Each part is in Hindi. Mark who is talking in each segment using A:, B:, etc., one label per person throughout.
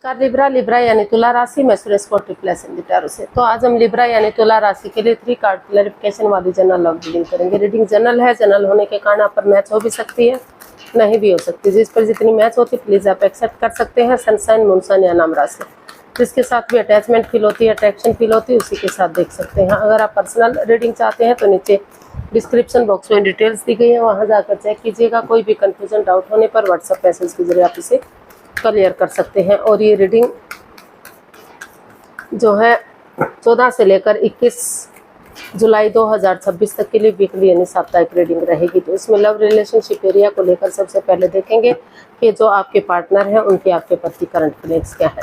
A: नमस्कार लिब्रा लिब्रा यानी तुला राशि में सुरेश को ट्रिप्लेस इन टैरो से। तो आज हम लिब्रा यानी तुला राशि के लिए 3 कार्ड क्लैरिफिकेशन वाली जनरल लव रीडिंग करेंगे। रीडिंग जनरल है, जनरल होने के कारण आप पर मैच हो भी सकती है, नहीं भी हो सकती। जिस पर जितनी मैच होती है प्लीज आप एक्सेप्ट कर सकते हैं। सनशाइन मूनशाइन या नाम राशि जिसके साथ भी अटैचमेंट फील होती है, अट्रैक्शन फील होती है, उसी के साथ देख सकते हैं। अगर आप पर्सनल रीडिंग चाहते हैं तो नीचे डिस्क्रिप्शन बॉक्स में डिटेल्स दी गई है, वहाँ जाकर चेक कीजिएगा। कोई भी कंफ्यूजन डाउट होने पर व्हाट्सएप मैसेज के जरिए आप इसे क्लियर कर सकते हैं। और ये रीडिंग जो है 14 से लेकर 21 जुलाई 2026 तक के लिए वीकली यानी साप्ताहिक रीडिंग रहेगी। तो इसमें लव रिलेशनशिप एरिया को लेकर सबसे पहले देखेंगे कि जो आपके पार्टनर हैं उनके आपके प्रति करंट फीलिंग्स क्या है।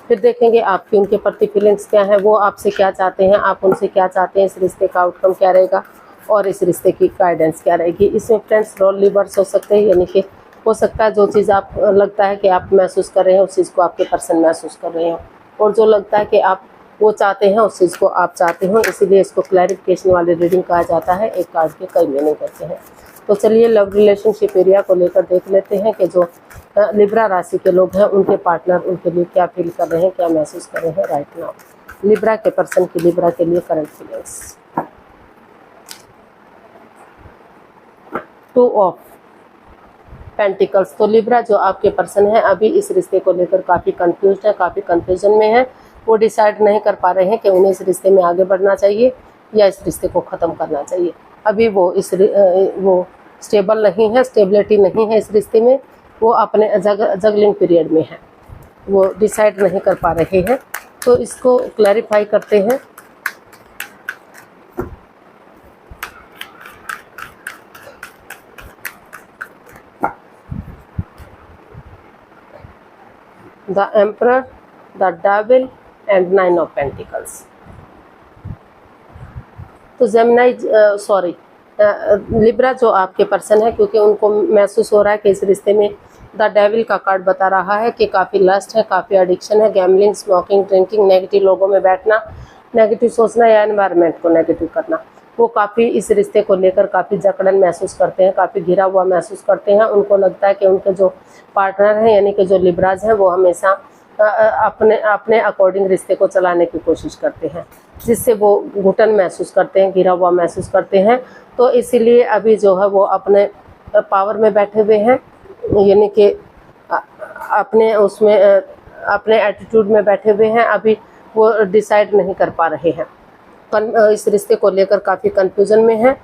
A: फिर देखेंगे आपकी उनके प्रति फीलिंग्स क्या है, वो आपसे क्या चाहते हैं, आप उनसे क्या चाहते हैं, इस रिश्ते का आउटकम क्या रहेगा और इस रिश्ते की गाइडेंस क्या रहेगी। इसमें फ्रेंड्स रोल रिवर्स हो सकते हैं, यानी कि हो सकता है जो चीज़ आप लगता है कि आप महसूस कर रहे हैं उस चीज़ को आपके पर्सन महसूस कर रहे हो, और जो लगता है कि आप वो चाहते हैं उस चीज़ को आप चाहते हो। इसीलिए इसको क्लैरिफिकेशन वाली रीडिंग कहा जाता है। एक कार्ड के कई मीनिंग करते हैं। तो चलिए लव रिलेशनशिप एरिया को लेकर देख लेते हैं कि जो लिब्रा राशि के लोग हैं उनके पार्टनर उनके लिए क्या फील कर रहे हैं, क्या महसूस कर रहे हैं राइट नाउ। लिब्रा के पर्सन की लिब्रा के लिए करंट फीलिंग्स। 2 of pentacles. तो लिब्रा जो आपके पर्सन है अभी इस रिश्ते को लेकर काफ़ी कंफ्यूज्ड है, काफ़ी कंफ्यूजन में है। वो डिसाइड नहीं कर पा रहे हैं कि उन्हें इस रिश्ते में आगे बढ़ना चाहिए या इस रिश्ते को ख़त्म करना चाहिए। अभी वो वो स्टेबल नहीं है, स्टेबिलिटी नहीं है इस रिश्ते में। वो अपने जगलिंग पीरियड में है, वो डिसाइड नहीं कर पा रहे हैं। तो इसको क्लैरिफाई करते हैं। The emperor, the devil and 9 of pentacles. तो जेमिनी लिब्रा जो आपके पर्सन है, क्योंकि उनको महसूस हो रहा है कि इस रिश्ते में द डेविल का कार्ड बता रहा है कि काफ़ी लस्ट है, काफ़ी एडिक्शन है, गैम्बलिंग, स्मोकिंग, ड्रिंकिंग, नेगेटिव लोगों में बैठना, नेगेटिव सोचना या एनवायरनमेंट को नेगेटिव करना। वो काफ़ी इस रिश्ते को लेकर काफ़ी जकड़न महसूस करते हैं, काफ़ी घिरा हुआ महसूस करते हैं। उनको लगता है कि उनके जो पार्टनर हैं यानी कि जो लिब्राज हैं वो हमेशा अपने अपने अकॉर्डिंग रिश्ते को चलाने की कोशिश करते हैं, जिससे वो घुटन महसूस करते हैं, घिरा हुआ महसूस करते हैं। तो इसीलिए अभी जो है वो अपने पावर में बैठे हुए हैं, यानी कि अपने उसमें अपने एटीट्यूड में बैठे हुए हैं। अभी वो डिसाइड नहीं कर पा रहे हैं, इस रिश्ते को लेकर काफ़ी कंफ्यूजन में है।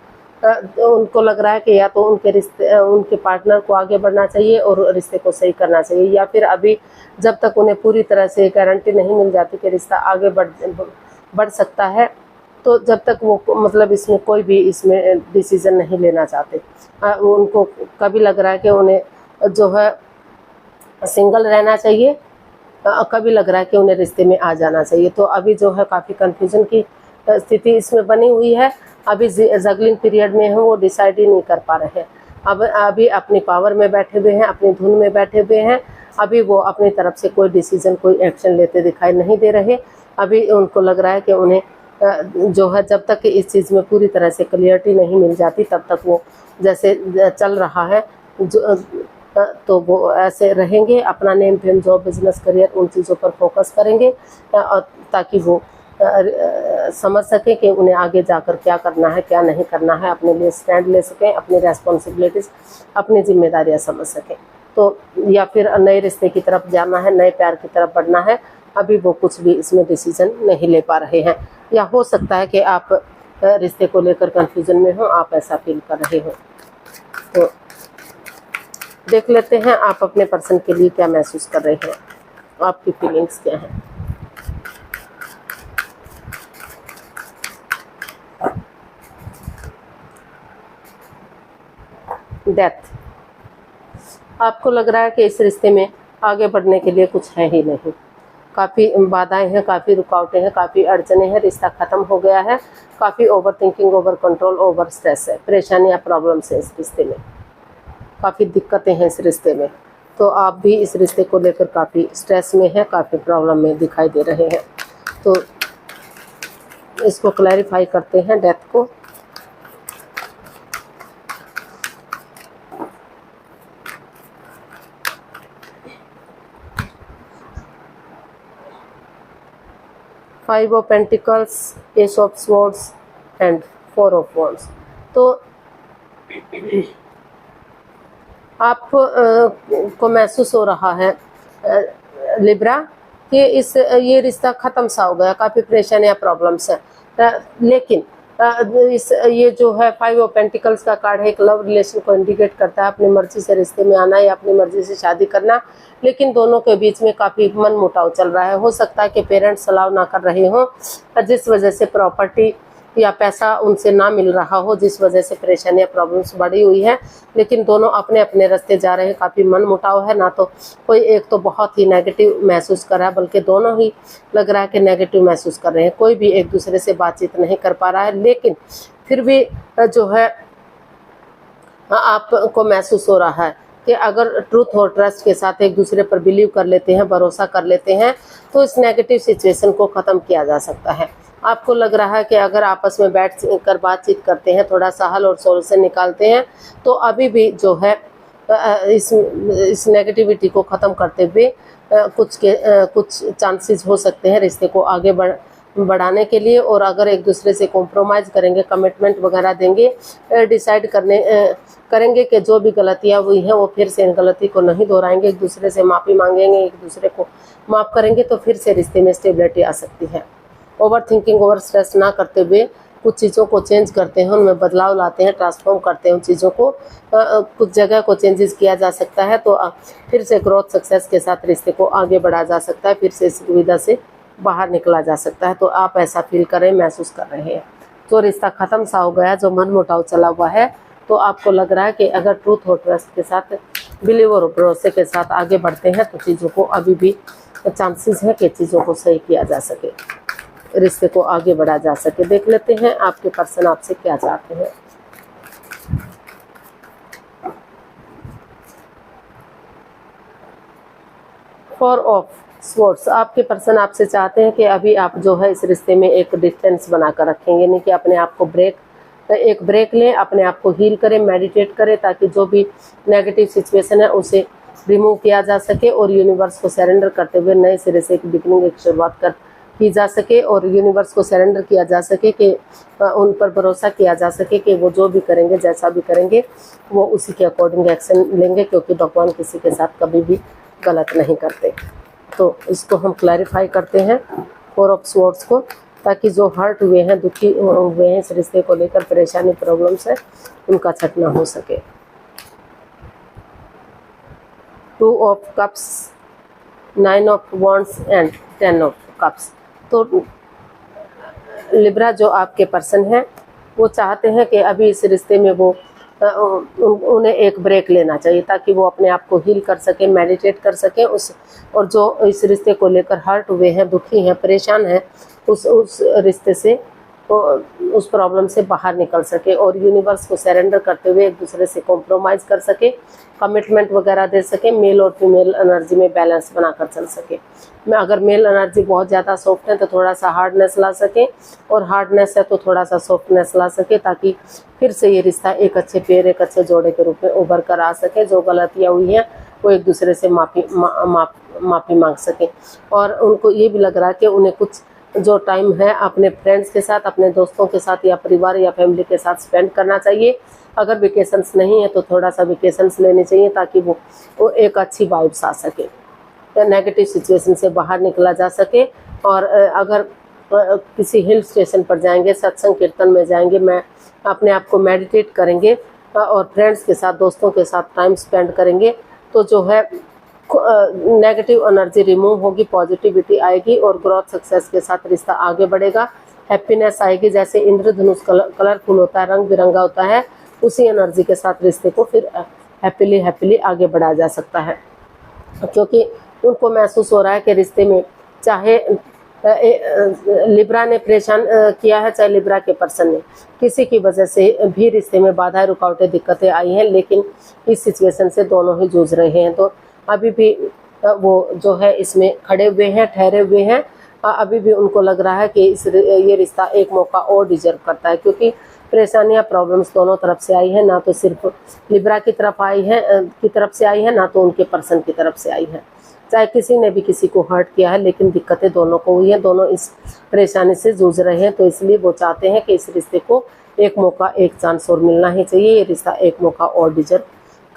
A: उनको लग रहा है कि या तो उनके पार्टनर को आगे बढ़ना चाहिए और रिश्ते को सही करना चाहिए, या फिर अभी जब तक उन्हें पूरी तरह से गारंटी नहीं मिल जाती कि रिश्ता आगे बढ़ सकता है, तो जब तक वो मतलब इसमें कोई भी इसमें डिसीजन नहीं लेना चाहते। उनको कभी लग रहा है कि उन्हें जो है सिंगल रहना चाहिए, कभी लग रहा है कि उन्हें रिश्ते में आ जाना चाहिए। तो अभी जो है काफ़ी कंफ्यूजन की स्थिति इसमें बनी हुई है। अभी जगलिंग पीरियड में है, वो डिसाइड ही नहीं कर पा रहे हैं। अभी अपनी पावर में बैठे हुए हैं, अपनी धुन में बैठे हुए हैं। अभी वो अपनी तरफ से कोई डिसीजन, कोई एक्शन लेते दिखाई नहीं दे रहे। अभी उनको लग रहा है कि उन्हें जो है जब तक कि इस चीज़ में पूरी तरह से क्लियरिटी नहीं मिल जाती तब तक वो जैसे चल रहा है तो वो ऐसे रहेंगे। अपना name fame job business career उन चीज़ों पर फोकस करेंगे ताकि वो समझ सकें कि उन्हें आगे जाकर क्या करना है क्या नहीं करना है, अपने लिए स्टैंड ले सकें, अपनी रेस्पॉन्सिबिलिटीज़ अपनी जिम्मेदारियां समझ सकें। तो या फिर नए रिश्ते की तरफ जाना है, नए प्यार की तरफ बढ़ना है। अभी वो कुछ भी इसमें डिसीजन नहीं ले पा रहे हैं, या हो सकता है कि आप रिश्ते को लेकर कंफ्यूजन में हो, आप ऐसा फील कर रहे हो। तो देख लेते हैं आप अपने पर्सन के लिए क्या महसूस कर रहे हैं, आपकी फीलिंग्स क्या हैं। डेथ। आपको लग रहा है कि इस रिश्ते में आगे बढ़ने के लिए कुछ है ही नहीं, काफ़ी बाधाएं हैं, काफ़ी रुकावटें हैं, काफ़ी अड़चने हैं, रिश्ता ख़त्म हो गया है। काफ़ी over thinking, over control, over stress है, परेशानियां, प्रॉब्लम्स है इस रिश्ते में, काफ़ी दिक्कतें हैं इस रिश्ते में। तो आप भी इस रिश्ते को लेकर काफ़ी स्ट्रेस में हैं, काफ़ी प्रॉब्लम में दिखाई दे रहे हैं। तो इसको क्लैरिफाई करते हैं डेथ को। 5 of pentacles, S of swords and 4 of wands. तो आप को महसूस हो रहा है लिब्रा कि ये रिश्ता ख़त्म सा हो गया, काफ़ी परेशानी या प्रॉब्लम्स है, लेकिन ये जो है 5 ऑफ पेंटिकल्स का कार्ड है, एक लव रिलेशन को इंडिकेट करता है, अपनी मर्जी से रिश्ते में आना या अपनी मर्जी से शादी करना, लेकिन दोनों के बीच में काफ़ी मन मुटाव चल रहा है। हो सकता है कि पेरेंट्स अलाउ ना कर रहे हों, जिस वजह से प्रॉपर्टी या पैसा उनसे ना मिल रहा हो, जिस वजह से परेशानियाँ प्रॉब्लम्स बढ़ी हुई है, लेकिन दोनों अपने अपने रास्ते जा रहे हैं। काफ़ी मन मुटाव है, ना तो कोई एक तो बहुत ही नेगेटिव महसूस कर रहा है, बल्कि दोनों ही लग रहा है कि नेगेटिव महसूस कर रहे हैं। कोई भी एक दूसरे से बातचीत नहीं कर पा रहा है, लेकिन फिर भी जो है आपको महसूस हो रहा है कि अगर ट्रूथ और ट्रस्ट के साथ एक दूसरे पर बिलीव कर लेते हैं, भरोसा कर लेते हैं, तो इस नेगेटिव सिचुएशन को ख़त्म किया जा सकता है। आपको लग रहा है कि अगर आपस में बैठ कर बातचीत करते हैं, थोड़ा सा हल और सॉल्यूशन निकालते हैं, तो अभी भी जो है इस नेगेटिविटी को ख़त्म करते हुए कुछ चांसेस हो सकते हैं रिश्ते को आगे बढ़ाने के लिए। और अगर एक दूसरे से कॉम्प्रोमाइज़ करेंगे, कमिटमेंट वगैरह देंगे, डिसाइड करेंगे कि जो भी गलतियाँ हुई हैं वो फिर से इन गलती को नहीं दोहराएंगे, एक दूसरे से माफ़ी मांगेंगे, एक दूसरे को माफ़ करेंगे, तो फिर से रिश्ते में स्टेबिलिटी आ सकती है। ओवर थिंकिंग, ओवर स्ट्रेस ना करते हुए कुछ चीज़ों को चेंज करते हैं, उनमें बदलाव लाते हैं, ट्रांसफॉर्म करते हैं उन चीज़ों को, कुछ जगह को चेंजेस किया जा सकता है, तो फिर से ग्रोथ सक्सेस के साथ रिश्ते को आगे बढ़ाया जा सकता है, फिर से इस दुविधा से बाहर निकला जा सकता है। तो आप ऐसा फील करें, महसूस कर रहे हैं। जो रिश्ता ख़त्म सा हो गया, जो मन मुटाव चला हुआ है, तो आपको लग रहा है कि अगर ट्रूथ और ट्रस्ट के साथ, बिलीव और भरोसे के साथ आगे बढ़ते हैं, तो चीज़ों को अभी भी चांसेस है कि चीज़ों को सही किया जा सके, रिश्ते को आगे बढ़ा जा सके। देख लेते हैं आपके पर्सन आपसे क्या चाहते हैं। फोर ऑफ स्वॉर्ड्स, आपके पर्सन आपसे चाहते हैं कि अभी आप जो है इस रिश्ते में एक डिस्टेंस बनाकर रखेंगे, यानी कि अपने आप को एक ब्रेक लें, अपने आप को हील करें, मेडिटेट करें, ताकि जो भी नेगेटिव सिचुएशन है उसे रिमूव किया जा सके और यूनिवर्स को सरेंडर करते हुए नए सिरे से एक बिगनिंग, एक शुरुआत की जा सके, और यूनिवर्स को सरेंडर किया जा सके कि उन पर भरोसा किया जा सके कि वो जो भी करेंगे, जैसा भी करेंगे, वो उसी के अकॉर्डिंग एक्शन लेंगे, क्योंकि भगवान किसी के साथ कभी भी गलत नहीं करते। तो इसको हम क्लैरिफाई करते हैं 4 ऑफ स्वॉर्ड्स को, ताकि जो हर्ट हुए हैं, दुखी हुए हैं इस रिश्ते को लेकर, परेशानी प्रॉब्लम्स है, उनका छटना हो सके। 2 of cups, 9 of wands and 10 of cups. तो लिब्रा जो आपके पर्सन है, वो चाहते हैं कि अभी इस रिश्ते में वो उन्हें एक ब्रेक लेना चाहिए, ताकि वो अपने आप को हील कर सके, मेडिटेट कर सके, और जो इस रिश्ते को लेकर हर्ट हुए हैं, दुखी हैं, परेशान हैं, उस रिश्ते से, उस प्रॉब्लम से बाहर निकल सके, और यूनिवर्स को सरेंडर करते हुए एक दूसरे से कॉम्प्रोमाइज़ कर सके, कमिटमेंट वगैरह दे सके, मेल और फीमेल एनर्जी में बैलेंस बनाकर चल सके। अगर मेल एनर्जी बहुत ज़्यादा सॉफ्ट है तो थोड़ा सा हार्डनेस ला सके, और हार्डनेस है तो थोड़ा सा सॉफ्टनेस ला सके, ताकि फिर से ये रिश्ता एक अच्छे पेड़, एक अच्छे जोड़े के रूप में उभर कर आ सके। जो गलतियाँ हुई हैं वो एक दूसरे से माफ़ी मांग सके। और उनको ये भी लग रहा है कि उन्हें कुछ जो टाइम है अपने फ्रेंड्स के साथ, अपने दोस्तों के साथ, या परिवार या फैमिली के साथ स्पेंड करना चाहिए। अगर वेकेशंस नहीं है तो थोड़ा सा वेकेशंस लेने चाहिए, ताकि वो एक अच्छी वाइब्स आ सके, नेगेटिव सिचुएशन से बाहर निकला जा सके। और अगर किसी हिल स्टेशन पर जाएंगे, सत्संग कीर्तन में जाएंगे, मैं अपने आप को मेडिटेट करेंगे और फ्रेंड्स के साथ, दोस्तों के साथ टाइम स्पेंड करेंगे, तो जो है नेगेटिव एनर्जी रिमूव होगी, पॉजिटिविटी आएगी, और ग्रोथ सक्सेस के साथ रिश्ता आगे बढ़ेगा, हैप्पीनेस आएगी। जैसे इंद्रधनुष कलरफुल होता है, रंग बिरंगा होता है, उसी एनर्जी के साथ रिश्ते को फिर हैप्पीली आगे बढ़ाया जा सकता है। क्योंकि उनको महसूस हो रहा है कि रिश्ते में, चाहे लिब्रा ने परेशान किया है, चाहे लिब्रा के पर्सन ने, किसी की वजह से भी रिश्ते में बाधाएं, रुकावटें, दिक्कतें आई हैं, लेकिन इस सिचुएशन से दोनों ही जूझ रहे हैं। तो अभी भी वो जो है इसमें खड़े हुए हैं, ठहरे हुए हैं। अभी भी उनको लग रहा है कि ये रिश्ता एक मौका और डिजर्व करता है, क्योंकि परेशानियां, प्रॉब्लम्स दोनों तरफ से आई है, ना तो सिर्फ लिब्रा की तरफ से आई है, ना तो उनके पर्सन की तरफ से आई है। चाहे किसी ने भी किसी को हर्ट किया है, लेकिन दिक्कतें दोनों को हुई हैं, दोनों इस परेशानी से जूझ रहे हैं। तो इसलिए वो चाहते हैं कि इस रिश्ते को एक मौका, एक चांस और मिलना ही चाहिए। ये रिश्ता एक मौका और डिजर्व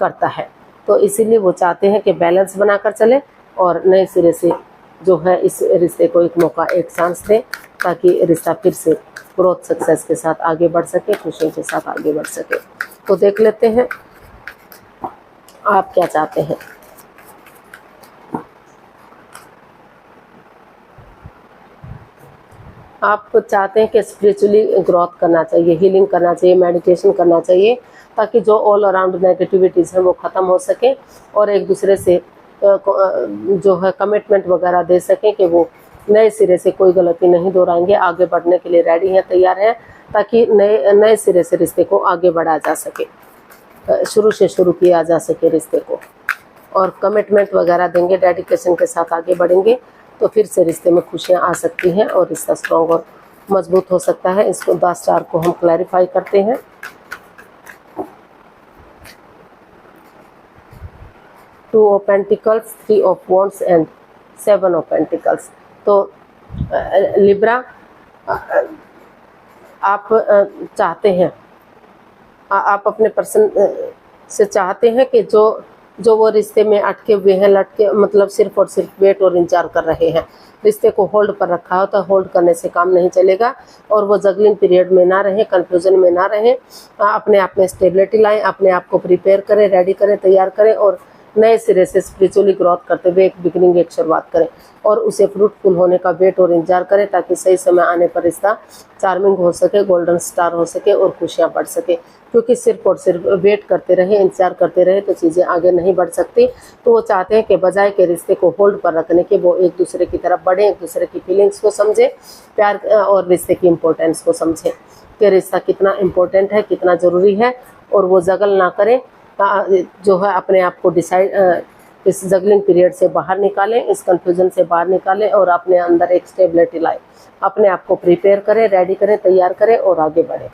A: करता है। तो इसीलिए वो चाहते हैं कि बैलेंस बनाकर चले और नए सिरे से जो है इस रिश्ते को एक मौका, एक चांस दें, ताकि रिश्ता फिर से ग्रोथ सक्सेस के साथ आगे बढ़ सके, खुशियों के साथ आगे बढ़ सके। तो देख लेते हैं आप क्या चाहते हैं। आप चाहते हैं कि स्पिरिचुअली ग्रोथ करना चाहिए, हीलिंग करना चाहिए, मेडिटेशन करना चाहिए, ताकि जो ऑल अराउंड नेगेटिविटीज़ हैं वो ख़त्म हो सके और एक दूसरे से जो है कमिटमेंट वगैरह दे सकें कि वो नए सिरे से कोई गलती नहीं दोहराएंगे, आगे बढ़ने के लिए रेडी हैं, तैयार हैं, ताकि नए सिरे से रिश्ते को आगे बढ़ाया जा सके, शुरू से शुरू किया जा सके रिश्ते को, और कमिटमेंट वगैरह देंगे, डेडिकेशन के साथ आगे बढ़ेंगे, तो फिर से रिश्ते में खुशियाँ आ सकती हैं और रिश्ता स्ट्रॉन्ग और मजबूत हो सकता है। इसको 10 स्टार को हम क्लैरिफाई करते हैं। Two of pentacles, 3 of wands and 7 of pentacles. तो लिब्रा, आप चाहते हैं, आप अपने पर्सन से चाहते हैं कि जो वो रिश्ते में अटके हुए हैं, लटके, मतलब सिर्फ और सिर्फ वेट और इंतजार कर रहे हैं, रिश्ते को होल्ड पर रखा हो, तो होल्ड करने से काम नहीं चलेगा और वो जगलिंग पीरियड में ना रहें, कंफ्यूजन में ना रहें, अपने आप में स्टेबिलिटी लाएं, अपने आप को प्रिपेयर करें, रेडी करें, तैयार करें और नए सिरे से स्पिरिचुअली ग्रोथ करते हुए एक बिगिनिंग, एक शुरुआत करें और उसे फ्रूटफुल होने का वेट और इंतजार करें, ताकि सही समय आने पर रिश्ता चार्मिंग हो सके, गोल्डन स्टार हो सके और खुशियां बढ़ सके। क्योंकि सिर्फ और सिर्फ वेट करते रहे, इंतजार करते रहे तो चीज़ें आगे नहीं बढ़ सकती। तो वो चाहते हैं कि बजाय के रिश्ते को होल्ड पर रखने के, वो एक दूसरे की तरफ बढ़ें, एक दूसरे की फीलिंग्स को समझें, प्यार और रिश्ते की इम्पोर्टेंस को समझें कि रिश्ता कितना इम्पोर्टेंट है, कितना ज़रूरी है, और वो जगल ना करें, जो है अपने आप को इस जगलिंग पीरियड से बाहर निकालें, इस कंफ्यूजन से बाहर निकालें और अपने अंदर एक स्टेबिलिटी लाएं, अपने आप को प्रिपेयर करें, रेडी करें, तैयार करें और आगे बढ़ें।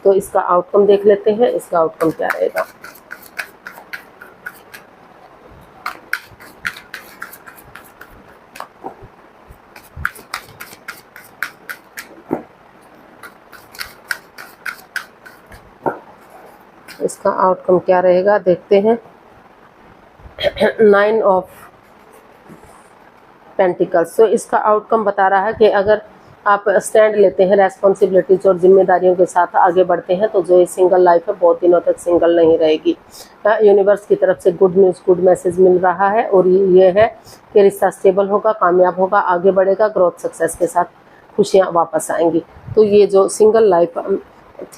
A: तो इसका आउटकम देख लेते हैं, इसका आउटकम क्या रहेगा। इसका आउटकम क्या रहेगा देखते हैं। 9 ऑफ पेंटिकल्स। तो इसका आउटकम बता रहा है कि अगर आप स्टैंड लेते हैं, रेस्पॉन्सिबिलिटीज और जिम्मेदारियों के साथ आगे बढ़ते हैं, तो जो ये सिंगल लाइफ है बहुत दिनों तक सिंगल नहीं रहेगी। यूनिवर्स की तरफ से गुड न्यूज़, गुड मैसेज मिल रहा है और ये है कि रिश्ता स्टेबल होगा, कामयाब होगा, आगे बढ़ेगा, ग्रोथ सक्सेस के साथ खुशियाँ वापस आएंगी। तो ये जो सिंगल लाइफ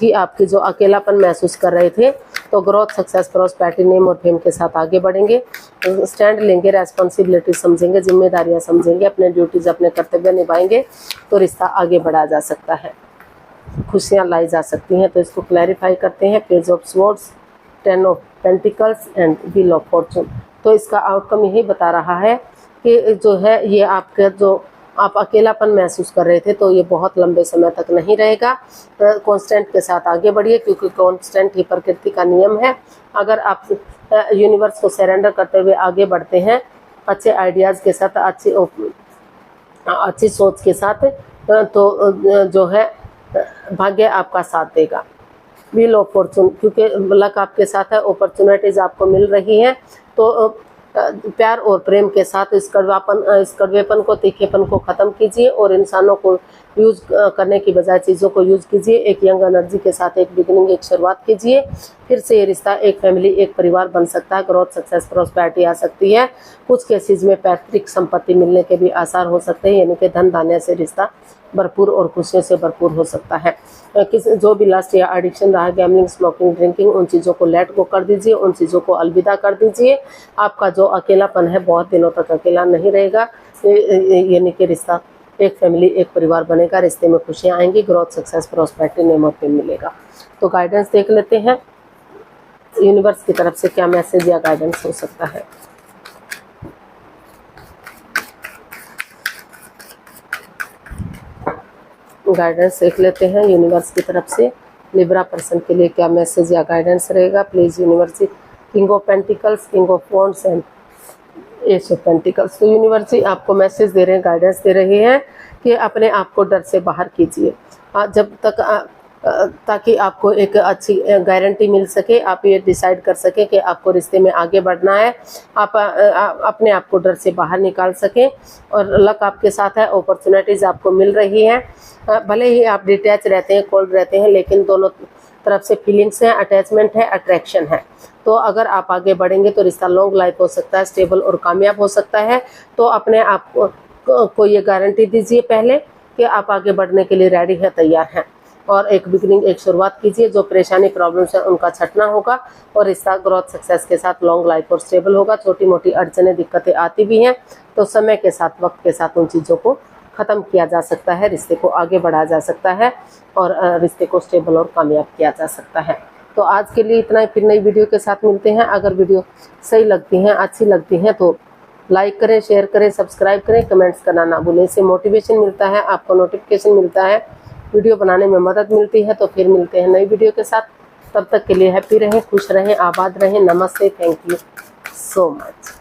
A: थी आपकी, जो अकेलापन महसूस कर रहे थे, तो ग्रोथ सक्सेस, प्रॉस्पेरिटी, नेम और फेम के साथ आगे बढ़ेंगे, स्टैंड लेंगे, रेस्पॉन्सिबिलिटी समझेंगे, जिम्मेदारियां समझेंगे, अपने ड्यूटीज, अपने कर्तव्य निभाएंगे, तो रिश्ता आगे बढ़ाया जा सकता है, खुशियां लाई जा सकती हैं। तो इसको क्लैरिफाई करते हैं। Page of swords, 10 of pentacles and wheel of Fortune. तो इसका आउटकम यही बता रहा है कि जो है ये आपका, जो आप अकेलापन महसूस कर रहे थे, तो ये बहुत लंबे समय तक नहीं रहेगा। कांस्टेंट के साथ आगे बढ़िए, क्योंकि कांस्टेंट ही प्रकृति का नियम है। अगर आप यूनिवर्स को सरेंडर करते हुए आगे बढ़ते हैं, अच्छे आइडियाज़ के साथ, अच्छी सोच के साथ, तो जो है भाग्य आपका साथ देगा। व्हील ऑफ फॉर्चून, क्योंकि लक आपके साथ है, अपॉर्चुनिटीज आपको मिल रही हैं, तो प्यार और प्रेम के साथ इस कड़वेपन को, तीखेपन को ख़त्म कीजिए और इंसानों को यूज़ करने की बजाय चीज़ों को यूज़ कीजिए। एक यंग एनर्जी के साथ एक बिगिनिंग, एक शुरुआत कीजिए। फिर से ये रिश्ता एक फैमिली, एक परिवार बन सकता है। ग्रोथ, सक्सेस, प्रॉस्पेरिटी आ सकती है। कुछ केसेज में पैतृक संपत्ति मिलने के भी आसार हो सकते हैं, यानी कि धन धान्य से रिश्ता भरपूर और खुशियों से भरपूर हो सकता है। जो भी लस्ट या एडिक्शन रहा, गैमलिंग, स्मोकिंग, ड्रिंकिंग, उन चीज़ों को लेट गो कर दीजिए, उन चीज़ों को अलविदा कर दीजिए। आपका जो अकेलापन है बहुत दिनों तक अकेला नहीं रहेगा, यानी कि रिश्ता एक फैमिली, एक परिवार बनेगा, रिश्ते में खुशियाँ आएंगी, ग्रोथ, सक्सेस, प्रॉस्पेरिटी, नेम और फेम मिलेगा। तो गाइडेंस देख लेते हैं, यूनिवर्स की तरफ से क्या मैसेज या गाइडेंस हो सकता है। गाइडेंस देख लेते हैं यूनिवर्स की तरफ से लिब्रा पर्सन के लिए क्या मैसेज या गाइडेंस रहेगा। Please universe, king of pentacles, king of wands and S of pentacles. तो यूनिवर्सिटी आपको मैसेज दे रहे हैं, गाइडेंस दे रही है कि अपने आप को डर से बाहर कीजिए, जब तक ताकि आपको एक अच्छी गारंटी मिल सके, आप ये डिसाइड कर सके कि आपको रिश्ते में आगे बढ़ना है, आप अपने आप को डर से बाहर निकाल सकें और लक आपके साथ है, अपॉर्चुनिटीज़ आपको मिल रही हैं। भले ही आप डिटैच रहते हैं, कोल्ड रहते हैं, लेकिन दोनों तरफ से फीलिंग्स हैं, अटैचमेंट है, अट्रैक्शन है। तो अगर आप आगे बढ़ेंगे तो रिश्ता लॉन्ग लाइफ हो सकता है, स्टेबल और कामयाब हो सकता है। तो अपने आप को ये गारंटी दीजिए पहले कि आप आगे बढ़ने के लिए रेडी हैं, तैयार हैं, और एक बिगनिंग, एक शुरुआत कीजिए। जो परेशानी प्रॉब्लम्स है उनका छटना होगा और रिश्ता ग्रोथ सक्सेस के साथ लॉन्ग लाइफ और स्टेबल होगा। छोटी मोटी अड़चनें, दिक्कतें आती भी हैं, तो समय के साथ, वक्त के साथ उन चीज़ों को ख़त्म किया जा सकता है, रिश्ते को आगे बढ़ाया जा सकता है और रिश्ते को स्टेबल और कामयाब किया जा सकता है। तो आज के लिए इतना ही, फिर नई वीडियो के साथ मिलते हैं। अगर वीडियो सही लगती हैं, अच्छी लगती हैं तो लाइक करें, शेयर करें, सब्सक्राइब करें, कमेंट्स करना ना भूलें। इससे मोटिवेशन मिलता है, आपको नोटिफिकेशन मिलता है, वीडियो बनाने में मदद मिलती है। तो फिर मिलते हैं नई वीडियो के साथ। तब तक के लिए हैप्पी रहें, खुश रहें, आबाद रहें। नमस्ते, थैंक यू सो मच।